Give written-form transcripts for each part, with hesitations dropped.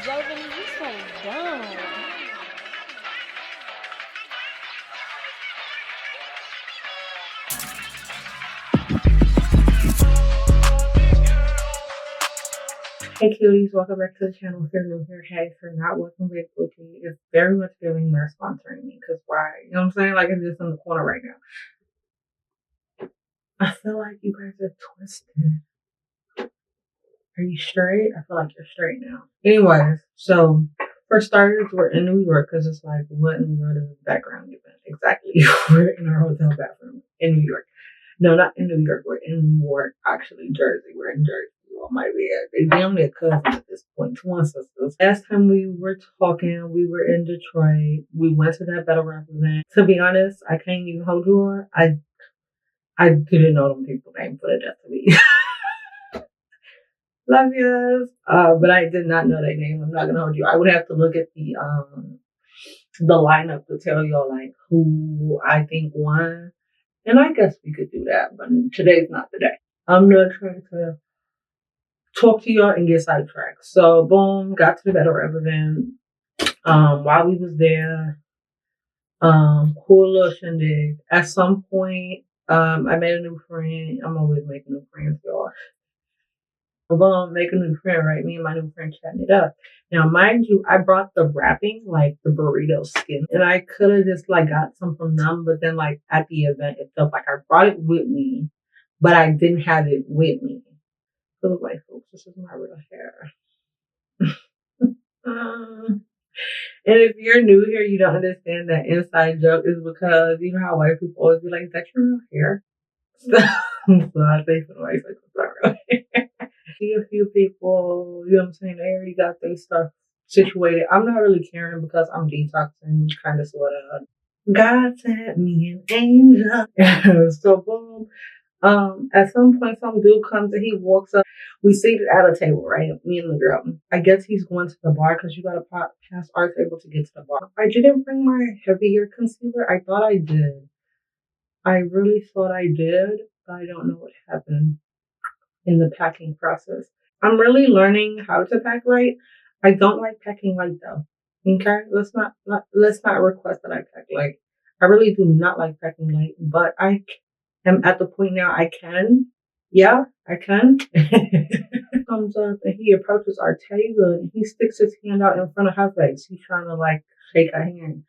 Barbí, you so dumb. Hey cuties, welcome back to the channel. If you're new here, hey, if you're not, welcome back. Okay, it's very much feeling they're sponsoring me, because why? You know what I'm saying? Like, it's just in the corner right now. I feel like you guys are twisted. Are you straight? I feel like you're straight now. Anyways, so for starters, we're in New York, because it's like, what in the world is the background even? Exactly. We're in our hotel bathroom in New York. No, not in New York. We're in Newark, actually, Jersey. We're in Jersey. Oh my bad. They damn near cousins at this point. Twin sisters. Last time we were talking, we were in Detroit. We went to that battle rap event. To be honest, I can't even hold you on. I didn't know them people name for the death of me. Love yous. But I did not know their name. I'm not gonna hold you. I would have to look at the lineup to tell y'all like who I think won. And I guess we could do that, but today's not the day. I'm not trying to talk to y'all and get sidetracked. So boom, got to the battle rap event. While we was there, cool little shindig. At some point, I made a new friend. I'm always making new friends, y'all. Boom, make a new friend, right? Me and my new friend chatting it up. Now, mind you, I brought the wrapping, like the burrito skin, and I could have just like got some from them, but then like at the event itself, like I brought it with me, but I didn't have it with me. For the white folks, this is my real hair. And if you're new here, you don't understand that inside joke is because you know how white people always be like, "Is that your real hair?" So I think for the white folks, it's not real hair. See a few people, you know what I'm saying? They already got their stuff situated. I'm not really caring because I'm detoxing, kind of, sort of. God sent me an angel. So boom. At some point, some dude comes and he walks up. We seated at a table, right? Me and the girl. I guess he's going to the bar because you got to pass our table to get to the bar. I didn't bring my heavier concealer. I thought I did. I really thought I did, but I don't know what happened in the packing process. I'm really learning how to pack light. I don't like packing light though. Okay, let's not request that I pack light. I really do not like packing light, but I am at the point now I can. Yeah, I can. Comes up and he approaches our table and he sticks his hand out in front of her face. He's trying to like shake her hand.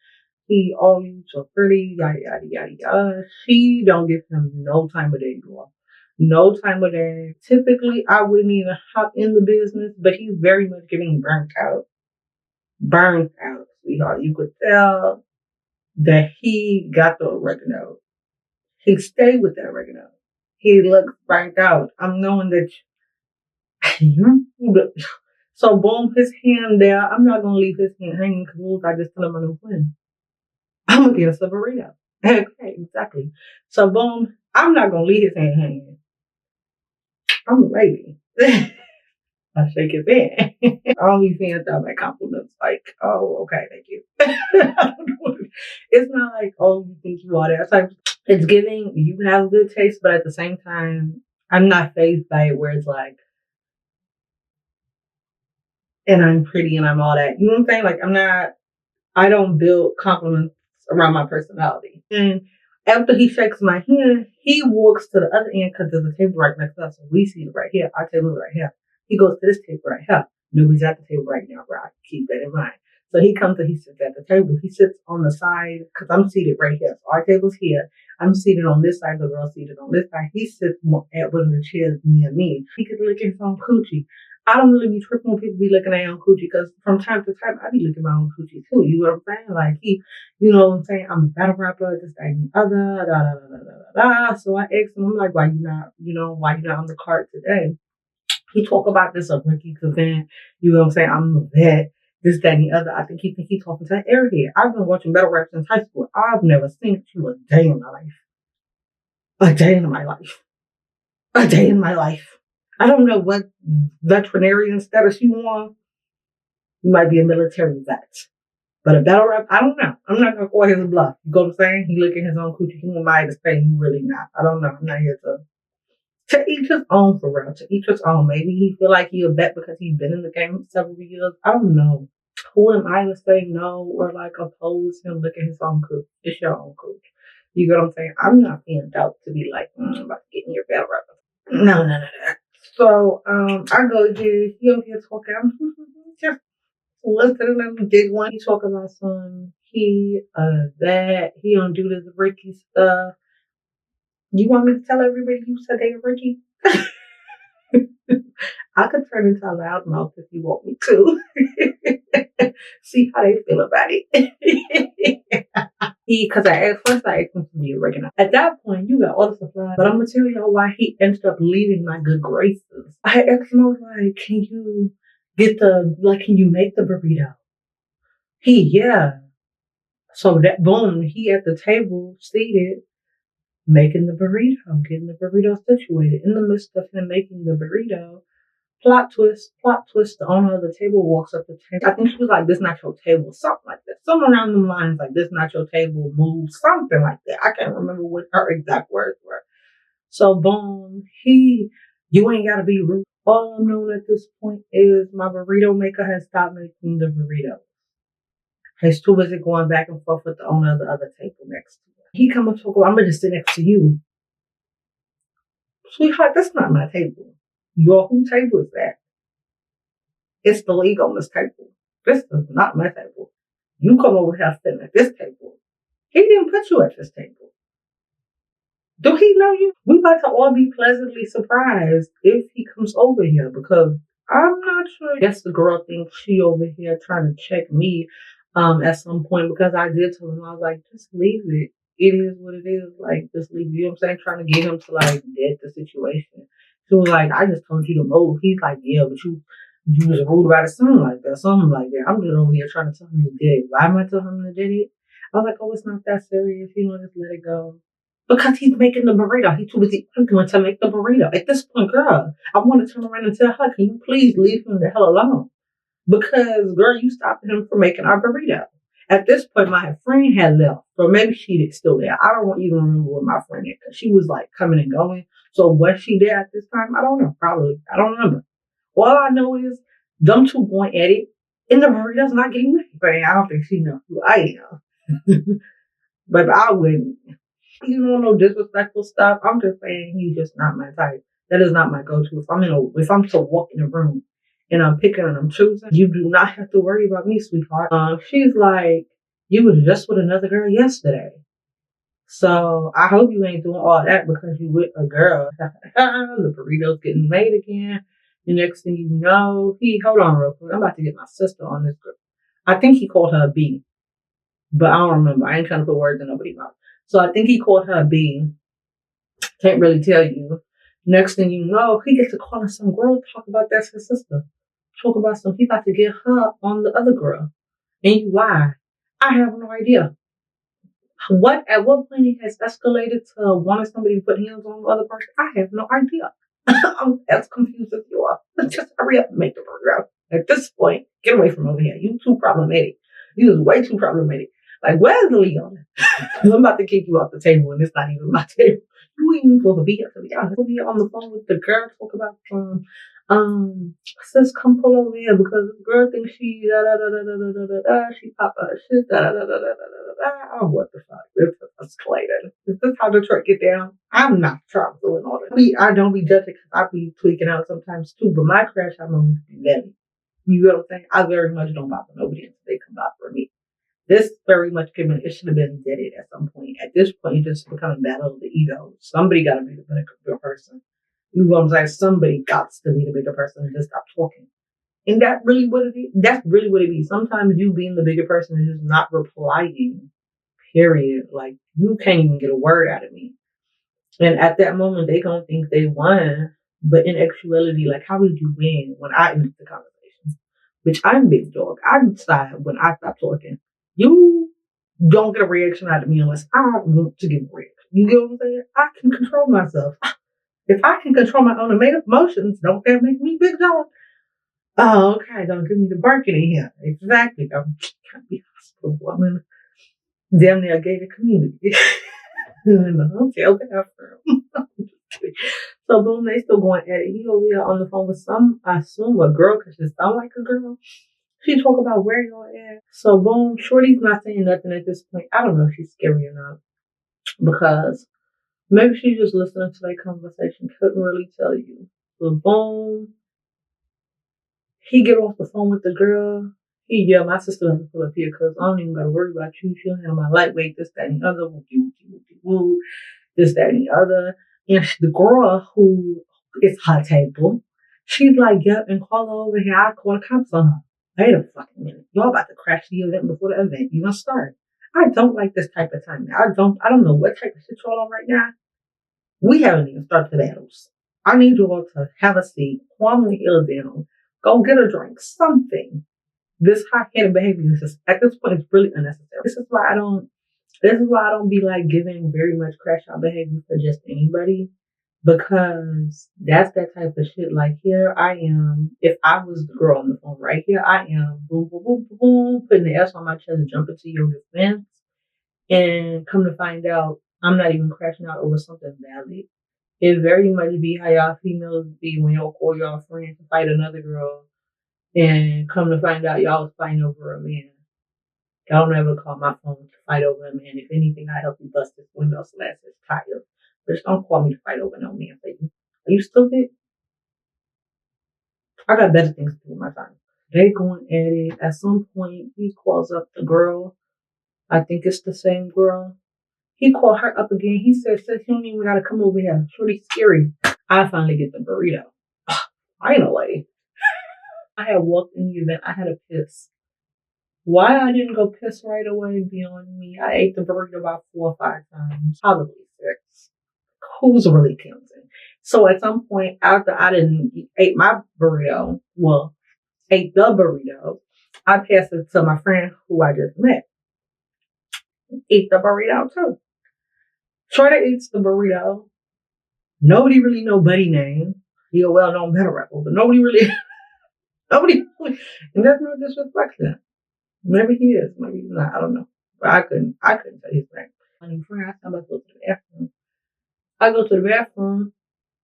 He, oh, you so pretty, yada yada yada yada. She don't give him no time of day, you all. No time of day. Typically, I wouldn't even hop in the business, but he's very much getting burnt out. Burnt out, sweetheart. You could tell that he got the oregano. He stayed with that oregano. He looks burnt out. I'm knowing that so boom, his hand there. I'm not gonna leave his hand hanging because I just tell him a new friend. I'm gonna get a burrito. Okay, exactly. So boom, I'm not gonna leave his hand hanging. I'm a lady. I shake his hand. I only fans out my compliments like, oh, okay, thank you. It's not like, oh, you think you are that type. It's giving you have good taste, but at the same time, I'm not fazed by it where it's like, and I'm pretty and I'm all that. You know what I'm saying? Like I don't build compliments around my personality. And after he shakes my hand, he walks to the other end because there's a table right next to us. So we see it right here. Our table is right here. He goes to this table right here. Nobody's at the table right now, right? Keep that in mind. So he comes and he sits at the table. He sits on the side because I'm seated right here. So our table's here. I'm seated on this side. The girl's seated on this side. He sits at one of the chairs near me. He could look at his own coochie. I don't really be tripping when people be looking at their own coochie because from time to time I be looking at my own coochie too. You know what I'm saying? Like you know what I'm saying? I'm a battle rapper, this, that, and the other, da, da, da, da, da, da. So I asked him, I'm like, why you not on the card today? He talk about this a rookie event. You know what I'm saying? I'm a vet, this, that, and the other. I think he talking to an airhead. I've been watching battle rap since high school. I've never seen you a day in my life. A day in my life. A day in my life. I don't know what veterinarian status you want. You might be a military vet. But a battle rap, I don't know. I'm not going to call his bluff. You know what I'm saying? He look at his own coochie. He might have say you really not. I don't know. I'm not here to To each his own, for real. To each his own. Maybe he feel like he a vet because he's been in the game for several years. I don't know. Who am I to say no or like oppose him looking his own coach? It's your own coach. You get what I'm saying? I'm not being doubt to be like, I'm about to get in your bed right now. No, no, no, no. So I go here, he over here talking. I'm just listening to him dig one. He talk about some that he don't do this Ricky stuff. You want me to tell everybody you said they Ricky? I could turn into a loudmouth if you want me to. See how they feel about it. Because at first I asked him to be a regular. At that point, you got all the supplies. But I'm going to tell y'all why he ended up leaving my good graces. I asked him, I was like, can you can you make the burrito? Yeah. So that, boom, he at the table, seated, making the burrito, getting the burrito situated. In the midst of him making the burrito, plot twist, the owner of the table walks up the table. I think she was like, this not your table, something like that. Somewhere around the lines, like, this not your table, move, something like that. I can't remember what her exact words were. So, boom, you ain't got to be rude. All I'm knowing at this point is my burrito maker has stopped making the burrito. He's too busy going back and forth with the owner of the other table next to him. He come and talk about, I'm going to sit next to you. Sweetheart, that's not my table. Your who table is that? It's the league on this table. This is not my table. You come over here sitting at this table. He didn't put you at this table. Do he know you? We about to all be pleasantly surprised if he comes over here because I'm not sure. I guess the girl thinks she over here trying to check me at some point because I did tell him, I was like, just leave it. It is what it is. Like, just leave it. You know what I'm saying? Trying to get him to like dead the situation. She was like, I just told you to move. He's like, yeah, but you was rude about it, something like that. I'm just over here trying to tell him to did it. Why am I telling him to did it? I was like, oh, it's not that serious. You know, just let it go. Because he's making the burrito. He's too busy arguing to make the burrito. At this point, girl, I want to turn around and tell her, can you please leave him the hell alone? Because, girl, you stopped him from making our burrito. At this point, my friend had left. Or maybe she was still there. I don't even remember what my friend did. Because she was like coming and going. So was she there at this time? I don't know. Probably. I don't remember. All I know is them two going at it. And the burrito's not getting made. But I don't think she knows who I am. But I wouldn't. You don't know disrespectful stuff. I'm just saying he's just not my type. That is not my go-to. If I'm to walk in a room and I'm picking and I'm choosing, you do not have to worry about me, sweetheart. She's like, you was just with another girl yesterday. So I hope you ain't doing all that because you with a girl. The burrito's getting made again. The next thing you know, hold on real quick. I'm about to get my sister on this group. I think he called her B, but I don't remember. I ain't trying to put words in nobody's mouth. So I think he called her B. Can't really tell you. Next thing you know, he gets to calling some girl, talk about that's his sister. Talk about he about to get her on the other girl. And why? I have no idea. At what point it has escalated to wanting somebody to put hands on the other person? I have no idea. I'm as confused as you are. Just hurry up and make the burger out. At this point, get away from over here. You too problematic. You is way too problematic. Like, where's the Leon? I'm about to kick you off the table and it's not even my table. You ain't even supposed to be here, to be honest. We'll be on the phone with the girl, talk about sis, come pull over here because the girl thinks she she pop her shit Oh, what the fuck? This is escalated. Is this how Detroit get down? I'm not trying doing all that. I don't be judging because I be tweaking out sometimes too, but my crash hormones be ready. You know what I'm saying? I very much don't bother nobody until they come out for me. This very much it should have been deaded at some point. At this point, it's just becoming a battle of the ego. Somebody got to be the bigger person. You know what I'm saying? Somebody got to be the bigger person and just stop talking. And that's really what it is. That's really what it is. Sometimes you being the bigger person is just not replying, period. Like, you can't even get a word out of me. And at that moment, they gonna think they won. But in actuality, like, how did you win when I ended the conversation? Which I'm big dog. I decide when I stop talking. You don't get a reaction out of me unless I want to give a reaction. You get what I'm saying? I can control myself. If I can control my own emotions, don't that make me big dog? Oh, okay. Don't give me the barking in here. Exactly. I'm trying to be a hospital woman. Damn near gated community. In the hotel bathroom. So boom, they still going at it. He over here on the phone with some, I assume a girl, cause she sound like a girl. She talk about where y'all at. So boom, Shorty's not saying nothing at this point. I don't know if she's scary or not because maybe she's just listening to their conversation. Couldn't really tell you. So boom, he get off the phone with the girl. Yeah, my sister doesn't pull up here because I don't even gotta worry about you. She'll handle my lightweight, this, that, and the other. Whoopie, whoopie, whoopie, whoop. This, that, and the other. And the girl who is her table, she's like, yep, and call her over here. I'll call the cops on her. Wait a fucking minute. Y'all about to crash the event before the event even start. I don't like this type of time. I don't know what type of shit y'all on right now. We haven't even started the battles. I need you all to have a seat, calm the hell down, go get a drink, something. This hot-headed behavior is just, at this point, it's really unnecessary. This is why I don't be like giving very much crash out behavior for just anybody, because that's that type of shit. Like, here I am, if I was the girl on the phone, right here I am, boom, boom, boom, boom, boom, putting the S on my chest, jumping to your defense, and come to find out, I'm not even crashing out over something valid. It very much be how y'all females be when y'all call y'all friends to fight another girl, and come to find out y'all was fighting over a man. Don't ever call my phone to fight over a man. If anything, I help you bust this window slash this tire. But just don't call me to fight over no man, baby. Are you stupid? I got better things to do with my time. They going at it. At some point, he calls up the girl. I think it's the same girl. He called her up again. He said, sis, you don't even gotta come over here. Shorty scary. I finally get the burrito. Finally. I had walked in the event. I had a piss. Why I didn't go piss right away beyond me. I ate the burrito about 4 or 5 times. Probably 6. Who's really counting? So at some point after I didn't ate my burrito, ate the burrito, I passed it to my friend who I just met. Eat the burrito too. Shorty eats the burrito. Nobody really know Buddy name. He a well-known battle rapper, but nobody really, and that's no disrespect to him. Maybe he is, maybe he's not. I don't know. But I couldn't tell his name. My new friend, I'm about to go to the bathroom. I go to the bathroom.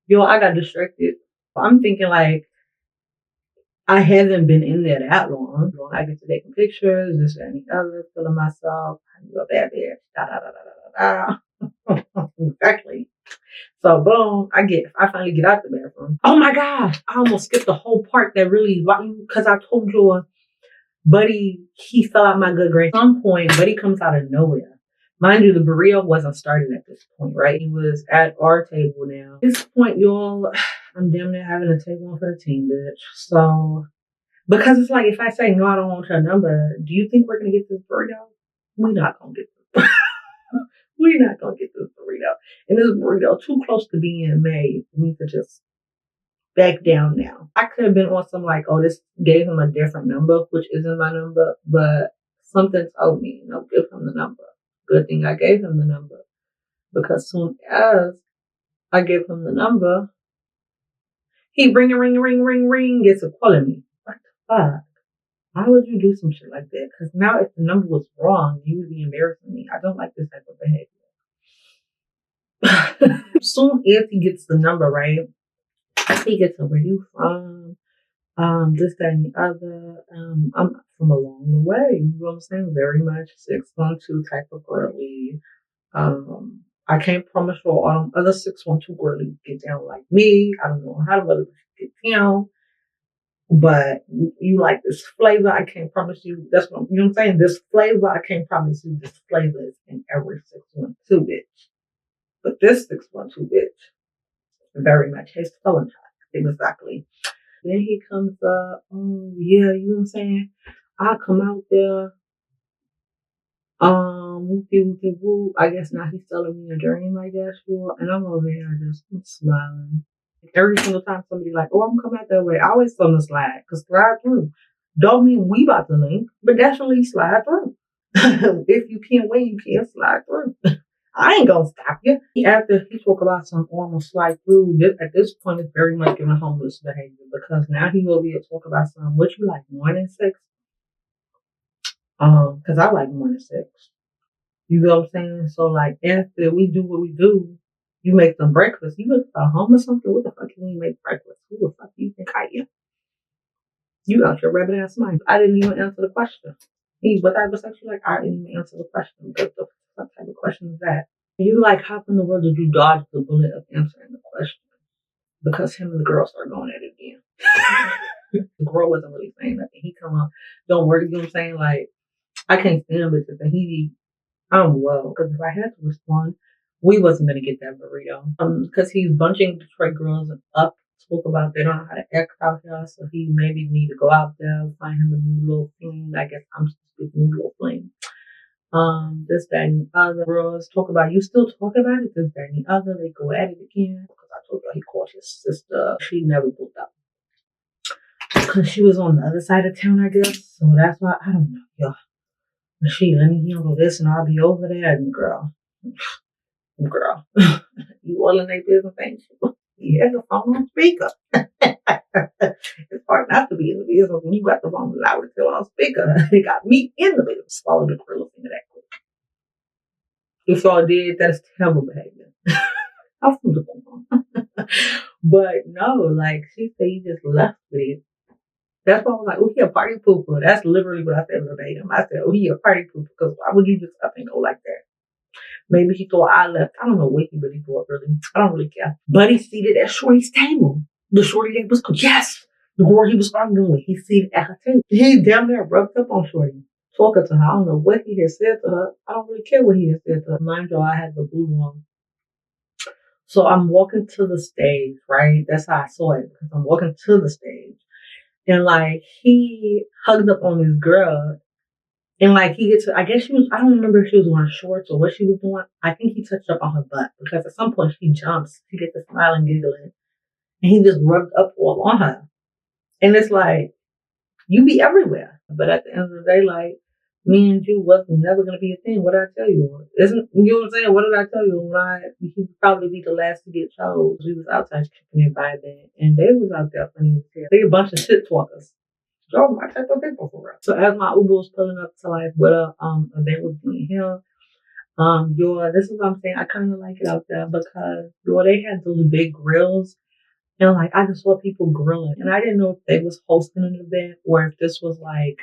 Yo, I got distracted. I'm thinking like, I haven't been in there that long. I get to taking pictures, this and the other, feeling myself. I do a bad bitch. Da da da da da da. Exactly. So boom, I finally get out the bathroom. Oh my gosh, I almost skipped the whole part that really, because I told you, Buddy, he fell out my good grace. At some point, Buddy comes out of nowhere. Mind you, the burrito wasn't started at this point, right? He was at our table now. At this point, y'all, I'm damn near having a table for the team, bitch. So, because it's like, if I say, no, I don't want your number, do you think we're going to get this burrito? We're not going to get this. We're not going to get this burrito. And this burrito too close to being made for me to just back down now. I could have been on some like, oh, this gave him a different number, which isn't my number, but something told me, give him the number. Good thing I gave him the number, because soon as I gave him the number, he ring, gets a call at me. What the fuck? Why would you do some shit like that? Because now if the number was wrong, you would be embarrassing me. I don't like this type of behavior. Soon as he gets the number, right? He gets where you from, this, that, and the other. I'm from along the way. You know what I'm saying? Very much 612 type of girly. I can't promise you all them other 612 girlies get down like me. I don't know how the other get down. But you like this flavor, I can't promise you. That's what, you know what I'm saying? This flavor, I can't promise you this flavor is in every 612 bitch. But this 612 bitch, very much his Valentine. Exactly. Then he comes up, oh yeah, you know what I'm saying? I come out there, whoopie whoop. I guess now he's telling me a dream, I guess, and I'm over here just smiling. Every single time somebody like, oh, I'm coming out that way, I always tell them to slide, because slide through. Don't mean we about to link, but definitely slide through. If you can't win, you can't slide through. I ain't gonna stop you. After he talk about some almost slide through, at this point, it's very much giving homeless behavior, because now he will be able to talk about some, what you like, 1 and 6? Because I like 1 and 6. You know what I'm saying? So like, after we do what we do, You make them breakfast. You look at home or something. What the fuck can you make breakfast? Who the fuck do you think I am? You out your rabbit ass mind. I didn't even answer the question. What type of sex you like? I didn't even answer the question. What type of question is that? You like, how in the world did you dodge the bullet of answering the question? Because him and the girl started going at it again. The girl wasn't really saying nothing. He come up, don't worry, you know what I'm saying? Like, I can't stand bitches. And I'm well, because if I had to respond, we wasn't gonna get that burrito. Because he's bunching Detroit girls up, spoke about they don't know how to act out here, so he maybe need to go out there, find him a new little fling. I guess I'm supposed to be a new little fling. This, that, and the other girls talk about, you still talk about it, this, that, and the other, they go at it again. Because I told you he called his sister. She never pulled up. Because she was on the other side of town, I guess. So that's why, I don't know, y'all. She, let me handle this and I'll be over there. And girl, you all in their business, ain't you? He has a phone on speaker. It's hard not to be in the business when you got the phone loud and still on speaker. They got me in the business. Swallow the krill into that quick. If y'all did, that is terrible behavior. I'm from the phone. But no, like she said, he just left with it. That's why I was like, oh, he a party pooper. That's literally what I said verbatim. I said, oh, he a party pooper. Because why would you just up and go like that? Maybe he thought I left. I don't know what he really thought, really. I don't really care. But he seated at Shorty's table. The Shorty that was, yes, the girl he was arguing with, he seated at her table. He damn near rubbed up on Shorty, talking to her. I don't know what he had said to her. I don't really care what he had said to her. Mind you, I had the blue on. So I'm walking to the stage, right? That's how I saw it. Because I'm walking to the stage. And like, he hugged up on this girl. And like, he gets, I guess I don't remember if she was wearing shorts or what she was doing. I think he touched up on her butt because at some point she jumps. She gets to smiling, giggling. And he just rubbed up all on her. And it's like, you be everywhere. But at the end of the day, like, me and you wasn't never going to be a thing. What did I tell you? You know what I'm saying? What did I tell you? He would probably be the last to get chose. We was outside kicking it by then. And they was out there funny as hell. They a bunch of shit talkers. Yo, my type of people for real. So as my Uber was pulling up to like what event was being held, this is what I'm saying. I kind of like it out there because they had those big grills. And like, I just saw people grilling. And I didn't know if they was hosting an event or if this was like,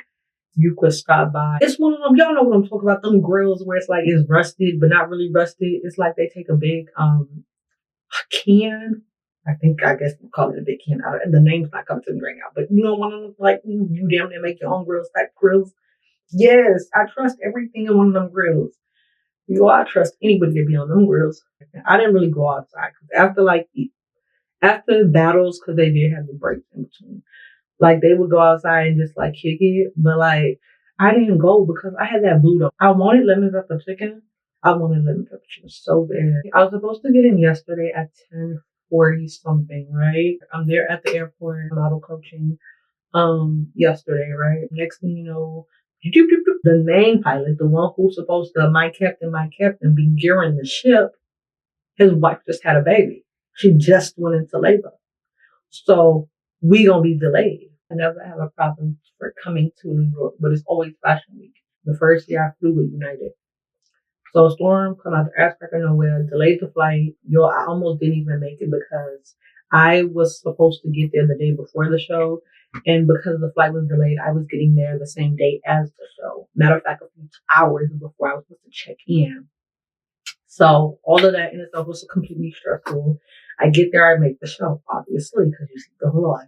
you could stop by. It's one of them, y'all know what I'm talking about, them grills where it's like, it's rusted, but not really rusted. It's like they take a big, can. I guess we call it a big can. The name's not coming to me right now. But you know, one of them, like, you damn near make your own grills type grills. Yes, I trust everything in one of them grills. I trust anybody to be on them grills. I didn't really go outside. After battles, because they did have the breaks in between, like they would go outside and just like kick it. But like, I didn't go because I had that boot up. I wanted lemon pepper chicken. I wanted lemon pepper chicken so bad. I was supposed to get in yesterday at 10:40 something, right? I'm there at the airport, model coaching, yesterday, right? Next thing you know, the main pilot, the one who's supposed to, my captain, be gearing the ship, his wife just had a baby. She just went into labor. So we gonna be delayed. I never have a problem for coming to New York, but it's always Fashion Week. The first year I flew with United. So Storm come out the ass cracker nowhere, delayed the flight. I almost didn't even make it because I was supposed to get there the day before the show. And because the flight was delayed, I was getting there the same day as the show. Matter of fact, a few hours before I was supposed to check in. So all of that in itself was completely stressful. I get there, I make the show, obviously, because you see the vlog.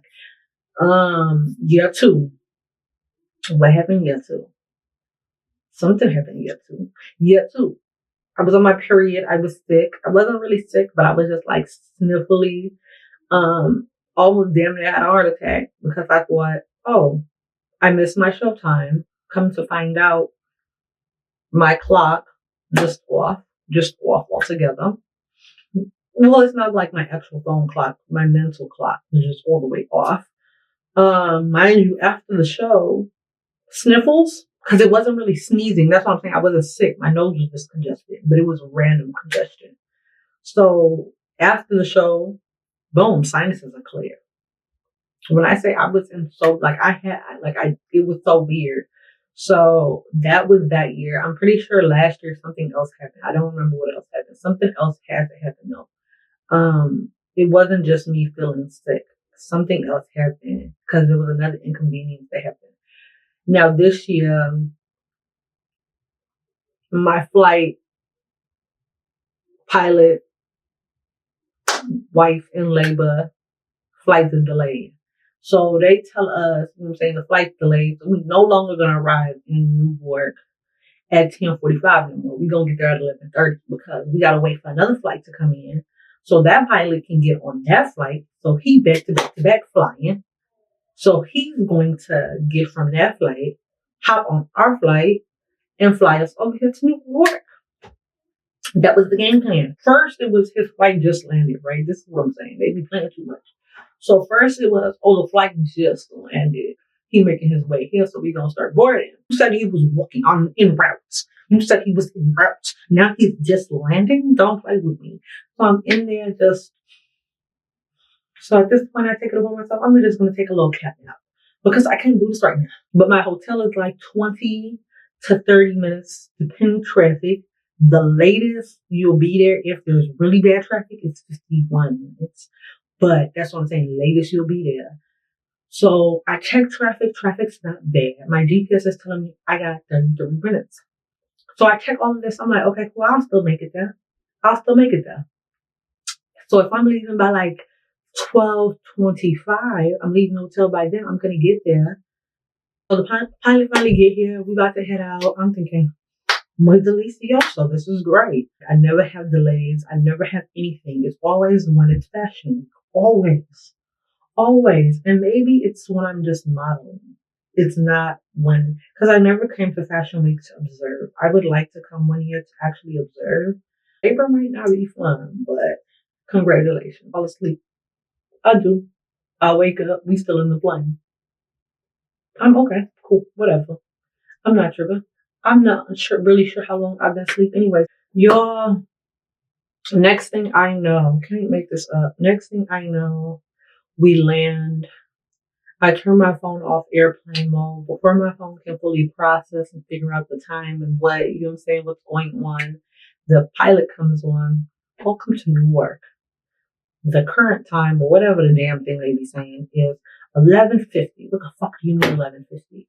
Year two. What happened year two? Something happened year two. Year two. I was on my period. I was sick. I wasn't really sick, but I was just like sniffly. Almost damn near had a heart attack because I thought, oh, I missed my show time. Come to find out, my clock just off altogether. Well, it's not like my actual phone clock. My mental clock was just all the way off. Mind you, after the show, sniffles, because it wasn't really sneezing. That's what I'm saying. I wasn't sick. My nose was just congested, but it was random congestion. So after the show, boom, sinuses are clear. When I say I was in it was so weird. So that was that year. I'm pretty sure last year something else happened. I don't remember what else happened. Something else had to happen though. it wasn't just me feeling sick. Something else happened because there was another inconvenience that happened. Now this year, my flight pilot, wife in labor, flight is delayed. So they tell us, you know what I'm saying, the flight's delayed. So we're no longer going to arrive in New York at 10:45 anymore. We're going to get there at 11:30 because we got to wait for another flight to come in. So that pilot can get on that flight. So he back to back flying. So he's going to get from that flight, hop on our flight, and fly us over here to New York. That was the game plan. First, it was his flight just landed, right? This is what I'm saying. They be playing too much. So first it was, the flight just landed. He making his way here, so we gonna start boarding. You said he was walking on in route. You said he was in route. Now he's just landing. Don't play with me. So I'm in there just. So at this point, I take it upon myself. I'm just gonna take a little cat nap because I can't do this right now. But my hotel is like 20 to 30 minutes, depending traffic. The latest you'll be there if there's really bad traffic is 51 minutes. But that's what I'm saying. Latest you'll be there. So I check traffic. Traffic's not bad. My GPS is telling me I got 33 minutes. So I check all of this. I'm like, okay, cool. I'll still make it there. So if I'm leaving by like 12:25, I'm leaving the hotel by then. I'm going to get there. So the pilot finally get here. We about to head out. I'm thinking, muy delicioso. This is great. I never have delays. I never have anything. It's always when it's fashion week. Always. And maybe it's when I'm just modeling. It's not when, because I never came to Fashion Week to observe. I would like to come one year to actually observe. April might not be fun, but congratulations. Fall asleep. I do. I'll wake up. We still in the plane. I'm okay. Cool. Whatever. I'm not tripping. I'm not really sure how long I've been asleep anyway. Y'all, next thing I know, can't make this up. Next thing I know, we land. I turn my phone off airplane mode before my phone can fully process and figure out the time and what, you know what I'm saying, what's going on. The pilot comes on. Welcome to New York. The current time, or whatever the damn thing they be saying, is 11:50. What the fuck do you mean 11:50?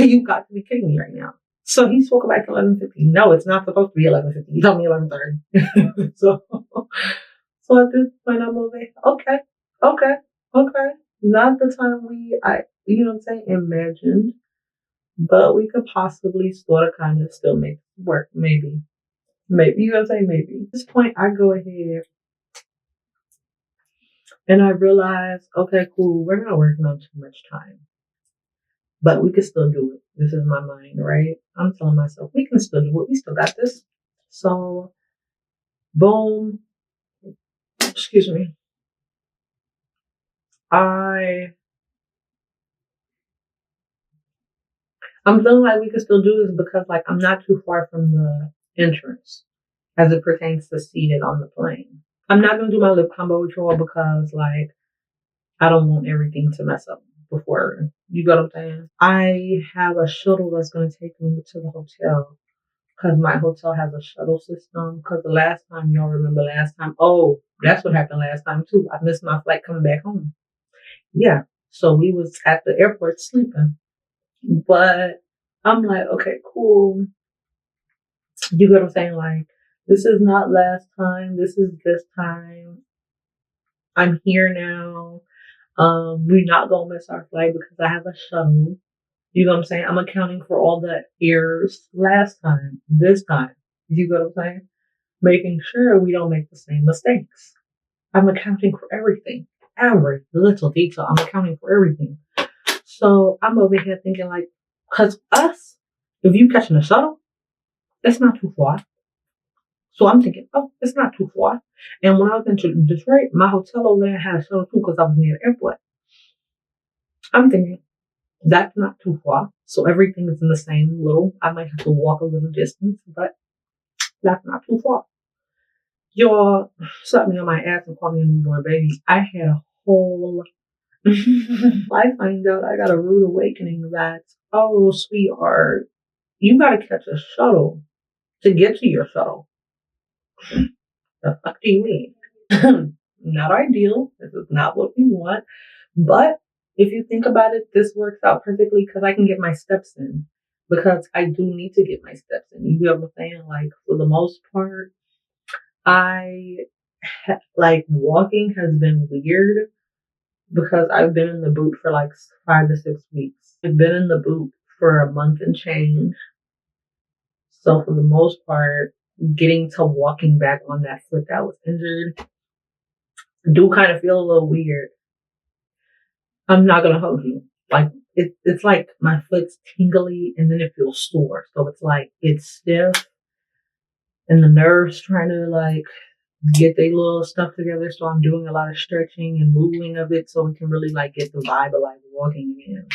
You got to be kidding me right now. So he spoke about 11:50. No, it's not supposed to be 11:50. You told me 11:30. so at this point, I'm over there. Okay. Not the time you know what I'm saying, imagined, but we could possibly sort of kind of still make it work. Maybe, you know what I'm saying? Maybe. At this point, I go ahead and I realize, okay, cool. We're not working on too much time, but we can still do it. This is my mind, right? I'm telling myself, we can still do it. We still got this. So, boom. Excuse me. I'm feeling like we can still do this because, like, I'm not too far from the entrance as it pertains to seated on the plane. I'm not going to do my lip combo with y'all because, like, I don't want everything to mess up before. You get what I'm saying? I have a shuttle that's going to take me to the hotel because my hotel has a shuttle system. Because y'all remember last time, that's what happened last time too. I missed my flight coming back home. Yeah. So we was at the airport sleeping. But I'm like, okay, cool. You get what I'm saying? Like, this is not last time. This is this time. I'm here now. We're not going to miss our flight because I have a shuttle. You know what I'm saying? I'm accounting for all the errors last time, this time. You get what I'm saying? Making sure we don't make the same mistakes. I'm accounting for everything. Every little detail. I'm accounting for everything. So I'm over here thinking like, cause if you catching a shuttle, it's not too far. So I'm thinking, it's not too far. And when I was in Detroit, my hotel over there had a shuttle too because I was near the airport. I'm thinking, that's not too far. So everything is in the same I might have to walk a little distance, but that's not too far. Y'all slapped me on my ass and called me a newborn baby. I had a whole I find out I got a rude awakening that, sweetheart, you gotta catch a shuttle to get to your shuttle. The fuck do you mean? Not ideal. This is not what we want. But if you think about it, this works out perfectly because I can get my steps in. Because I do need to get my steps in. You get what I'm saying? Like, for the most part, like, walking has been weird because I've been in the boot for like 5 to 6 weeks. I've been in the boot for a month and change. So for the most part, getting to walking back on that foot that was injured do kind of feel a little weird. I'm not gonna hold you. Like it's like my foot's tingly and then it feels sore. So it's like it's stiff and the nerves trying to like get their little stuff together. So I'm doing a lot of stretching and moving of it so we can really like get the vibe of like walking again.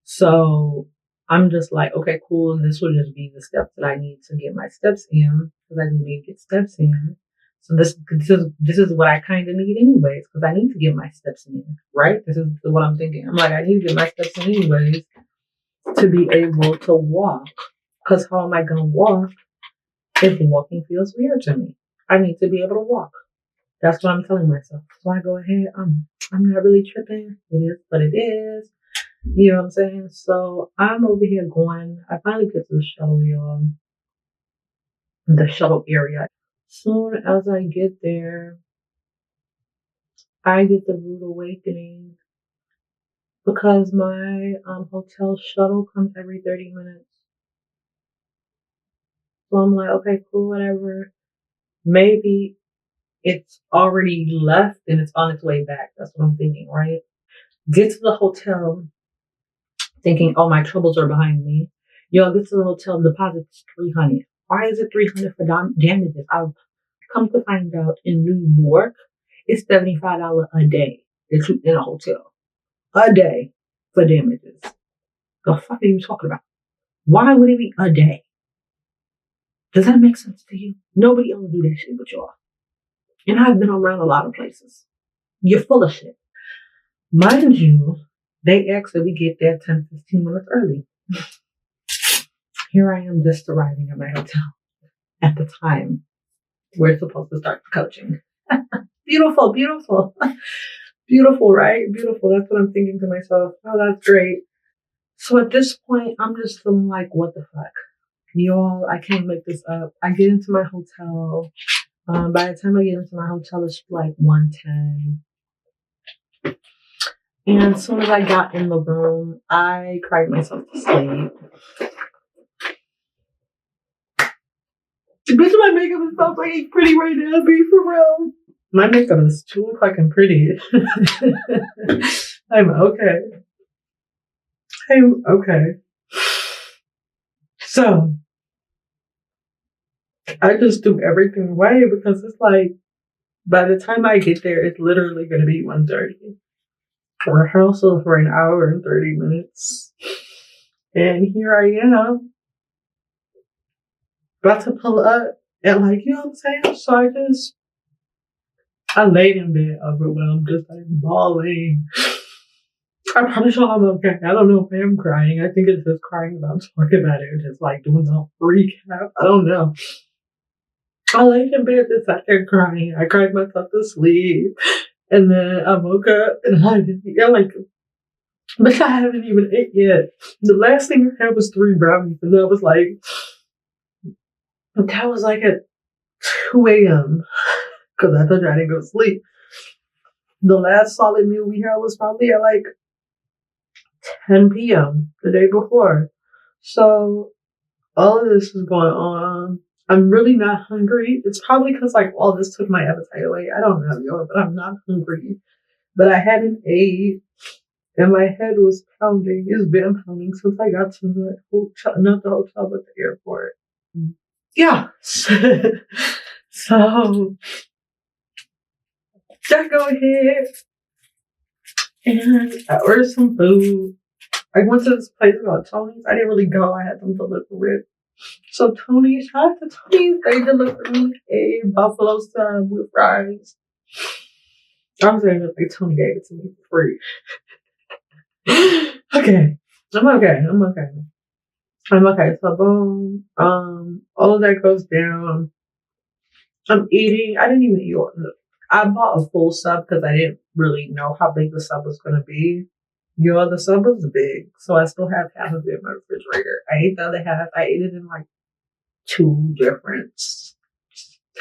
So I'm just like, okay, cool. And this will just be the steps that I need to get my steps in because I need to get steps in. So this is what I kind of need anyways because I need to get my steps in, right? This is what I'm thinking. I'm like, I need to get my steps in anyways to be able to walk. Because how am I going to walk if walking feels weird to me? I need to be able to walk. That's what I'm telling myself. So I go ahead. I'm not really tripping. It is what it is. You know what I'm saying? So I'm over here going. I finally get to the shuttle, y'all. The shuttle area. Soon as I get there, I get the rude awakening because my hotel shuttle comes every 30 minutes. So I'm like, okay, cool, whatever. Maybe it's already left and it's on its way back. That's what I'm thinking, right? Get to the hotel thinking, oh, my troubles are behind me. Yo, get to the hotel, deposit's $300. Why is it $300 for damages? I've come to find out in New York, it's $75 a day that you in a hotel. A day for damages. The fuck are you talking about? Why would it be a day? Does that make sense to you? Nobody else do that shit but y'all. And I've been around a lot of places. You're full of shit. Mind you, they ask that we get there 10, 15 minutes early. Here I am just arriving at my hotel at the time we're supposed to start coaching. Beautiful, beautiful. Beautiful, right? Beautiful. That's what I'm thinking to myself. Oh, that's great. So at this point, I'm just feeling like, what the fuck? Y'all, I can't make this up. I get into my hotel. By the time I get into my hotel, it's like 1:10. And as soon as I got in the room, I cried myself to sleep. Bitch, my makeup is so fucking pretty right now, be for real. My makeup is too fucking pretty. I'm okay. I'm okay. So, I just do everything away because it's like, by the time I get there, it's literally going to be 1:30. Rehearsal for an hour and 30 minutes. And here I am, about to pull up. And like, you know what I'm saying? So I laid in bed overwhelmed, just like bawling. I promise y'all I'm okay. I don't know if I am crying. I think it's just crying when I'm talking about it, just like doing a recap. I don't know. I laid in bed just sat there crying. I cried myself to sleep. And then I woke up and I didn't like, but I haven't even ate yet. The last thing I had was 3 brownies, and that was like at 2 a.m. because I told you I didn't go to sleep. The last solid meal we had was probably at like 10 p.m. the day before. So all of this is going on. I'm really not hungry. It's probably because like all this took my appetite away. I don't know, y'all, but I'm not hungry. But I hadn't ate, and my head was pounding. It's been pounding since I got to the hotel, not the hotel, but the airport. Yeah. So I go ahead and I ordered some food. I went to this place called Tony's. I didn't really go. I had them deliver it. So Tony's, shout out to Tony's. They delivered me a buffalo sub with fries. I'm saying that like Tony gave it to me for free. Okay. I'm okay. So boom. All of that goes down. I'm eating. I didn't even eat all. I bought a full sub because I didn't really know how big the sub was going to be. Yo, the sub was big, so I still have half of it in my refrigerator. I ate the other half. I ate it in like 2 different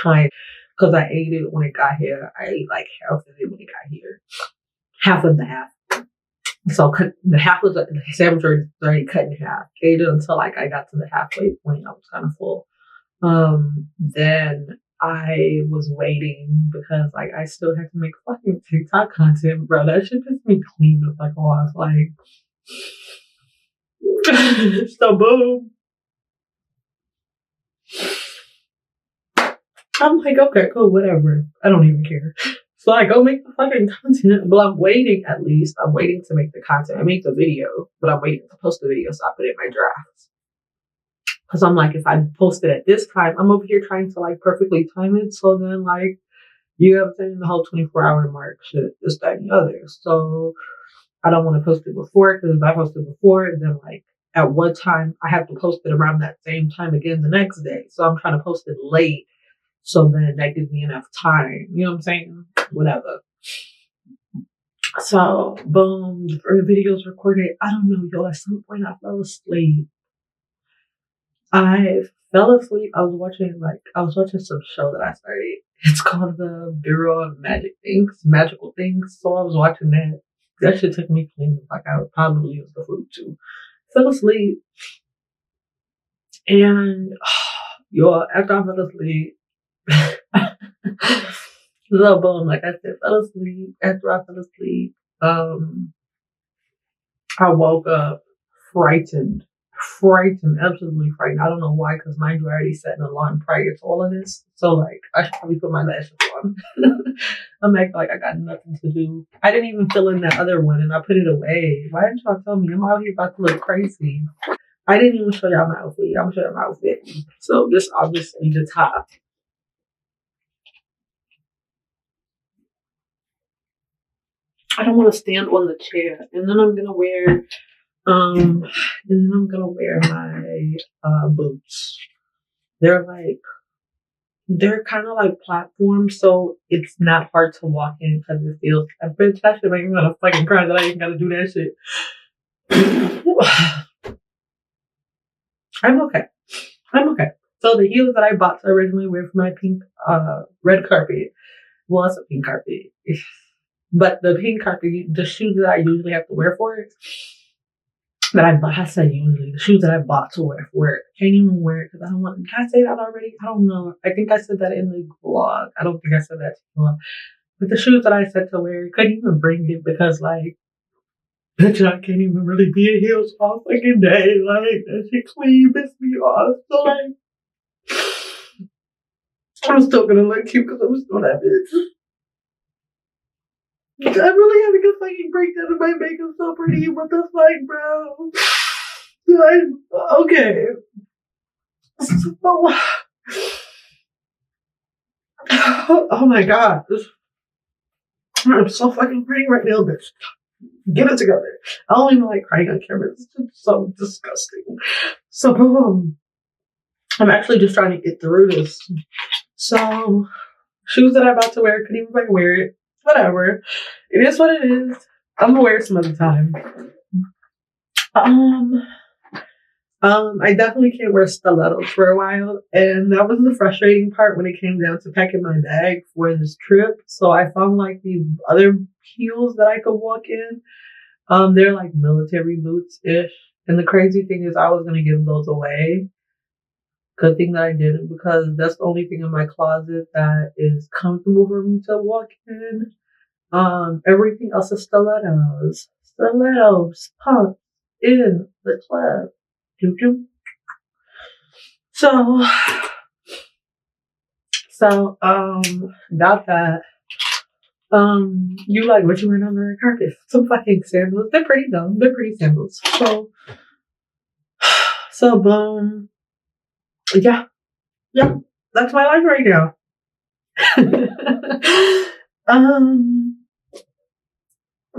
times because I ate it when it got here. I ate like half of it when it got here. Half of the half. So the half was the sandwich was already cut in half. Ate it until like I got to the halfway point. I was kind of full. Then I was waiting because like I still had to make fucking TikTok content, bro. That shit pissed me clean the fuck off. Like, so boom. I'm like, okay, cool, whatever. I don't even care. So I go make the fucking content, but I'm waiting at least. I'm waiting to make the content. I make the video, but I'm waiting to post the video, so I put it in my drafts. Because I'm like, if I post it at this time, I'm over here trying to like perfectly time it. So then like, you know what I'm saying? The whole 24-hour mark, shit, this, that, and the other. So I don't want to post it before, because if I post it before, then like, at what time I have to post it around that same time again the next day. So I'm trying to post it late. So then that gives me enough time. You know what I'm saying? Whatever. So, boom, the video's recorded. I don't know, yo, at some point I fell asleep. I fell asleep. I was watching some show that I started. It's called the Bureau of Magical Things. So I was watching that. That shit took me clean. Like I would probably use the food too. Fell asleep. And, yo, after I fell asleep, little boom, like I said, fell asleep. After I fell asleep, I woke up frightened, absolutely frightened. I don't know why, because mind you, I already set an alarm prior to all of this. So like, I should probably put my lashes on. I'm acting like I got nothing to do. I didn't even fill in that other one, and I put it away. Why didn't y'all tell me? I'm out here about to look crazy. I didn't even show y'all my outfit. I'm gonna show y'all my outfit. So this obviously the top. I don't want to stand on the chair. And then I'm gonna wear my boots. They're kind of like platforms, so it's not hard to walk in because it feels. I'm especially like I'm gonna fucking cry that I ain't gotta do that shit. I'm okay. So the heels that I bought to originally wear for my pink red carpet. Well, it's a pink carpet. But the pink carpet, the shoes that I usually have to wear for it, I said usually, the shoes that I bought to wear for it, can't even wear it because I don't want, can I say that already? I don't know. I think I said that in the vlog. I don't think I said that to you. But the shoes that I said to wear, couldn't even bring it because like, bitch, I can't even really be in heels all fucking day. Like, that shit clean, pissed me off. So like, I'm still gonna look cute because I'm still that bitch. I'm really having a fucking breakdown of my makeup so pretty. What the fuck, bro? Okay. Oh my god. I'm so fucking pretty right now, bitch. Get it together. I don't even like crying on camera. It's just so disgusting. So, I'm actually just trying to get through this. So, shoes that I'm about to wear, couldn't even fucking wear it. Whatever. It is what it is. I'm gonna wear it some other time. I definitely can't wear stilettos for a while, and that was the frustrating part when it came down to packing my bag for this trip. So I found like these other heels that I could walk in. They're like military boots-ish. And the crazy thing is I was gonna give those away. Good thing that I didn't, because that's the only thing in my closet that is comfortable for me to walk in. Everything else is stilettos. Stilettos pump in the club. Doo-doo. So, got that. You like what you wearing under a carpet? Some fucking sandals. They're pretty though. They're pretty sandals. So boom. Yeah. That's my life right now.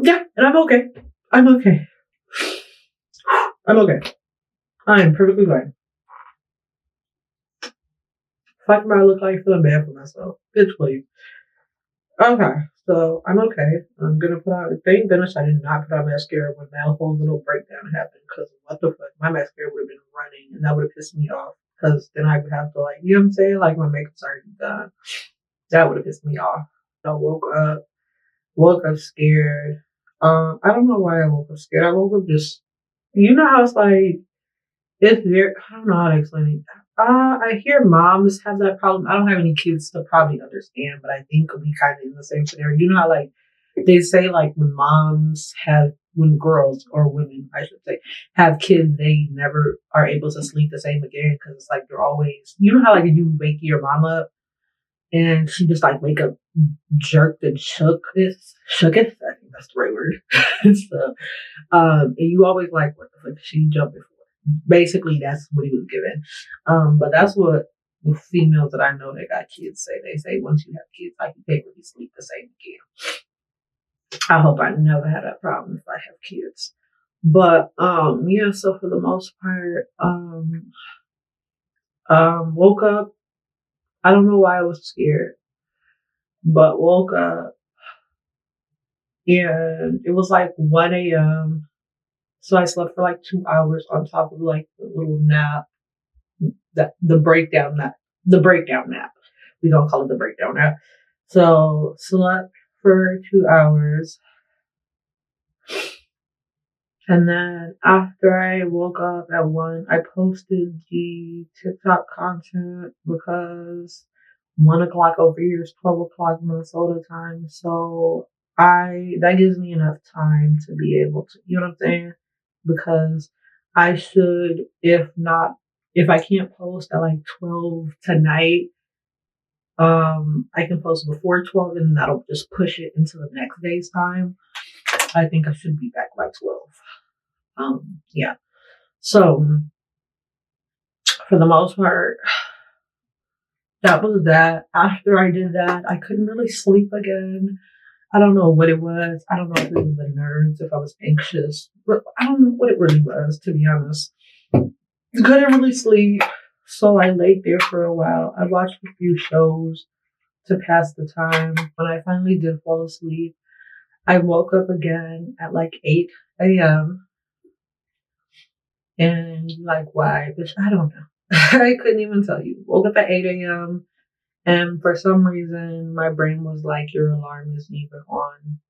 Yeah, and I'm okay. I am perfectly fine. Fuck, I look like feeling bad for myself. Bitch, please. Okay, so I'm okay. I'm gonna put on. Thank goodness I did not put on mascara when that whole little breakdown happened. Because what the fuck, my mascara would have been running, and that would have pissed me off. Because then I would have to like, you know what I'm saying? Like my makeup's already done. That would have pissed me off. I woke up scared. I don't know why I woke up scared. I woke up just, you know how it's like, it's very, I don't know how to explain it. I hear moms have that problem. I don't have any kids to probably understand, but I think we kind of in the same scenario. You know how like they say like when girls or women, I should say, have kids, they never are able to sleep the same again because it's like they're always, you know how like you wake your mom up and she just like wake up jerked and shooketh. I think that's the right word. So, and you always like, what the fuck did she jump before? Basically, that's what he was given. But that's what the females that I know that got kids say. They say once you have kids, like you can't really sleep the same again. I hope I never have that problem if I have kids. But yeah, so for the most part, woke up. I don't know why I was scared, but woke up and it was like 1 a.m. So I slept for like 2 hours on top of like the little nap, the breakdown nap, the breakdown nap. We don't call it the breakdown nap. So slept for 2 hours. And then after I woke up at 1, I posted the TikTok content because 1 o'clock over here is 12 o'clock Minnesota time. So that gives me enough time to be able to, you know what I'm saying? Because I should, if I can't post at like 12 tonight, I can post before 12 and that'll just push it into the next day's time. I think I should be back by 12. Yeah. So for the most part, that was that. After I did that, I couldn't really sleep again. I don't know what it was. I don't know if it was the nerves, if I was anxious. But I don't know what it really was, to be honest. Couldn't really sleep. So I laid there for a while. I watched a few shows to pass the time. When I finally did fall asleep, I woke up again at like 8 a.m. And like, why? Bitch, I don't know. I couldn't even tell you. Woke up at 8 a.m. And for some reason, my brain was like, your alarm isn't even on.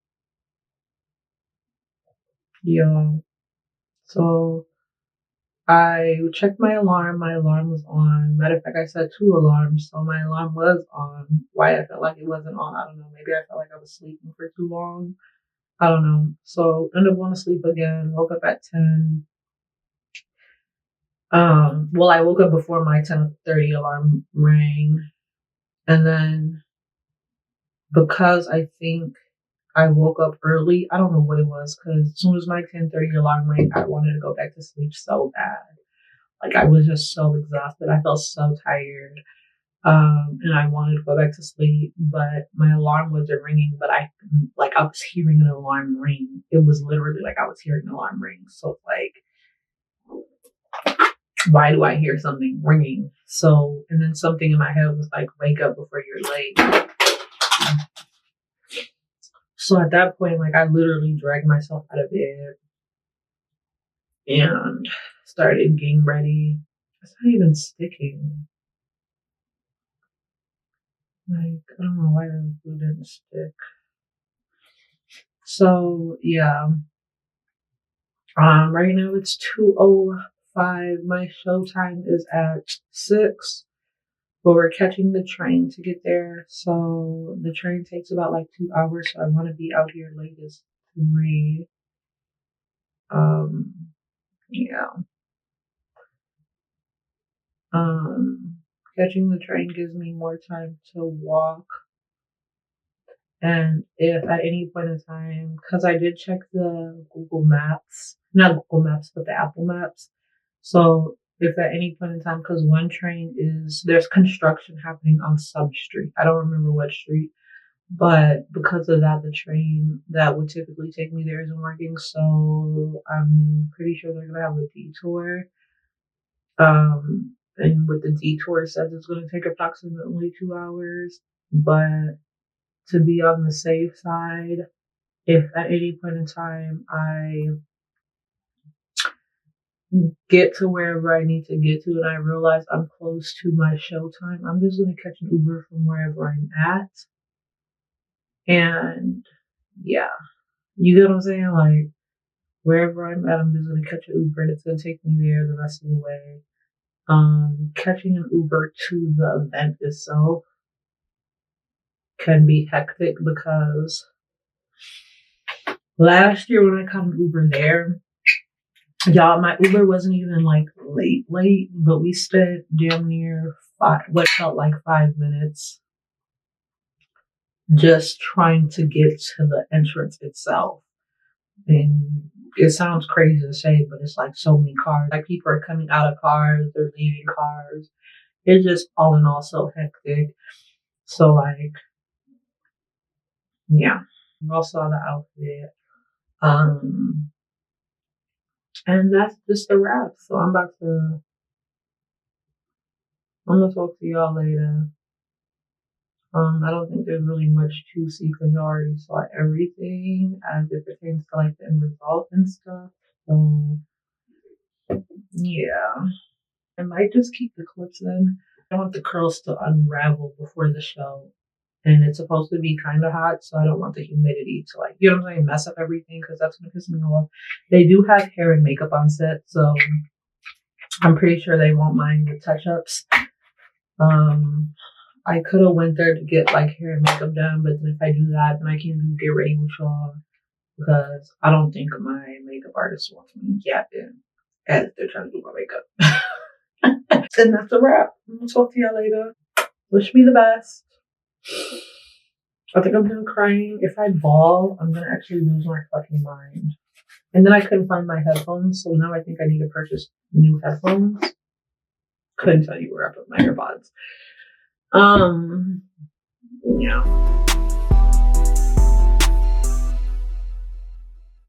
Yeah. So I checked my alarm. My alarm was on. Matter of fact, I set 2 alarms. So my alarm was on. Why I felt like it wasn't on, I don't know. Maybe I felt like I was sleeping for too long. I don't know. So ended up going to sleep again. Woke up at 10. Well, I woke up before my 10:30 alarm rang. And then because I think I woke up early, I don't know what it was, because as soon as my 10:30 alarm rang, I wanted to go back to sleep so bad. Like I was just so exhausted. I felt so tired. And I wanted to go back to sleep, but my alarm wasn't ringing, but I was hearing an alarm ring. It was literally like I was hearing an alarm ring. So like, why do I hear something ringing? So, and then something in my head was like, wake up before you're late. So at that point, like I literally dragged myself out of bed and started getting ready. It's not even sticking. Like, I don't know why the glue didn't stick. So yeah. Right now it's 2:05. My show time is at 6. But we're catching the train to get there. So the train takes about like 2 hours. So I want to be out here latest 3. Um, yeah. Catching the train gives me more time to walk. And if at any point in time, because I did check the Google Maps, not Google Maps, but the Apple Maps. So if at any point in time, because one train there's construction happening on some street. I don't remember what street, but because of that, the train that would typically take me there isn't working. So I'm pretty sure they're going to have a detour. And with the detour, it says it's going to take approximately 2 hours, but to be on the safe side. If at any point in time I get to wherever I need to get to and I realize I'm close to my show time, I'm just going to catch an Uber from wherever I'm at. And yeah, you get what I'm saying? Like, wherever I'm at, I'm just going to catch an Uber and it's going to take me there the rest of the way. Catching an Uber to the event itself can be hectic because last year when I caught an Uber there, y'all, my Uber wasn't even like late, but we spent damn near what felt like 5 minutes just trying to get to the entrance itself. And it sounds crazy to say, but it's like so many cars. Like people are coming out of cars, they're leaving cars. It's just all in all so hectic. So like, yeah. I also saw the outfit. And that's just a wrap. So I'm gonna talk to y'all later. I don't think there's really much to see because you already saw everything as it pertains to like the end result and stuff. So yeah, I might just keep the clips in. I want the curls to unravel before the show. And it's supposed to be kind of hot, so I don't want the humidity to like, you know what I'm saying, mess up everything because that's going to piss me off. They do have hair and makeup on set, so I'm pretty sure they won't mind the touch-ups. I could have went there to get like hair and makeup done, but then if I do that, then I can't do get ready with y'all because I don't think my makeup artist wants me yapping as they're trying to do my makeup. And that's a wrap. I'm gonna talk to y'all later. Wish me the best. I think I'm done crying. If I bawl, I'm gonna actually lose my fucking mind. And then I couldn't find my headphones, so now I think I need to purchase new headphones. Couldn't tell you where I put my AirPods. Yeah.